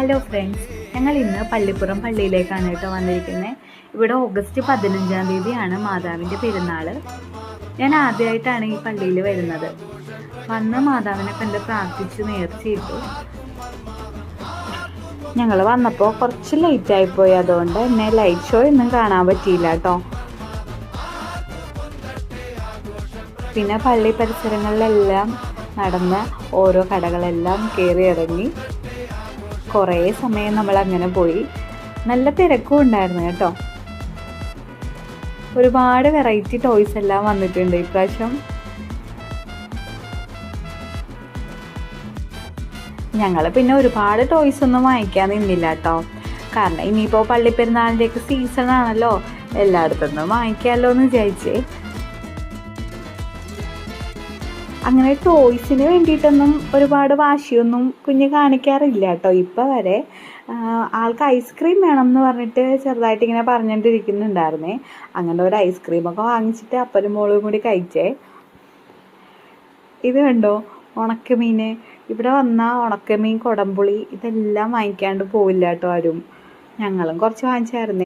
Hello friends, ഞങ്ങൾ ഇന്ന് പള്ളിപ്പുറം പള്ളിയിലേക്കാണ് കേട്ടോ വന്നിരിക്കുന്നത്. ഇവിടെ ഓഗസ്റ്റ് 15-ാം തീയതിയാണ് മാതാവിൻ്റെ പെരുന്നാൾ. ഞാൻ ആദ്യമായിട്ടാണ് ഈ പള്ളിയിൽ വരുന്നത്. വന്ന് മാതാവിനെ കണ്ട് പ്രാർത്ഥിച്ച് നേർച്ചയിട്ടു. ഞങ്ങൾ വന്നപ്പോൾ കുറച്ച് ലേറ്റായിപ്പോയി, അതുകൊണ്ട് തന്നെ ലൈറ്റ് ഷോ ഒന്നും കാണാൻ പറ്റിയില്ല കേട്ടോ. പിന്നെ പള്ളി പരിസരങ്ങളിലെല്ലാം നടന്ന് ഓരോ കടകളെല്ലാം കയറി ഇറങ്ങി കുറേ സമയം നമ്മൾ അങ്ങനെ പോയി. നല്ല തിരക്കും ഉണ്ടായിരുന്നു കേട്ടോ. ഒരുപാട് വെറൈറ്റി ടോയ്സ് എല്ലാം വന്നിട്ടുണ്ട് ഇപ്രാവശ്യം. ഞങ്ങൾ പിന്നെ ഒരുപാട് ടോയ്സ് ഒന്നും വാങ്ങിക്കാൻ നിന്നില്ല കേട്ടോ. കാരണം ഇനിയിപ്പോൾ പള്ളിപ്പെരുന്നാളിൻ്റെയൊക്കെ സീസൺ ആണല്ലോ, എല്ലായിടത്തുനിന്നും വാങ്ങിക്കാമല്ലോ എന്ന് വിചാരിച്ചേ. അങ്ങനെ ടോയ്സിന് വേണ്ടിയിട്ടൊന്നും ഒരുപാട് വാശിയൊന്നും കുഞ്ഞ് കാണിക്കാറില്ല കേട്ടോ. ഇപ്പം വരെ ആൾക്ക് ഐസ്ക്രീം വേണം എന്ന് പറഞ്ഞിട്ട് ചെറുതായിട്ട് ഇങ്ങനെ പറഞ്ഞുകൊണ്ടിരിക്കുന്നുണ്ടായിരുന്നേ. അങ്ങനെ ഒരു ഐസ്ക്രീമൊക്കെ വാങ്ങിച്ചിട്ട് അപ്പനും മോളും കൂടി കഴിച്ചേ. ഇത് കണ്ടോ, ഉണക്കമീൻ. ഇവിടെ വന്നാൽ ഉണക്കമീൻ, കുടംപുളി ഇതെല്ലാം വാങ്ങിക്കാണ്ട് പോവില്ല കേട്ടോ ആരും. ഞങ്ങളും കുറച്ച് വാങ്ങിച്ചായിരുന്നേ.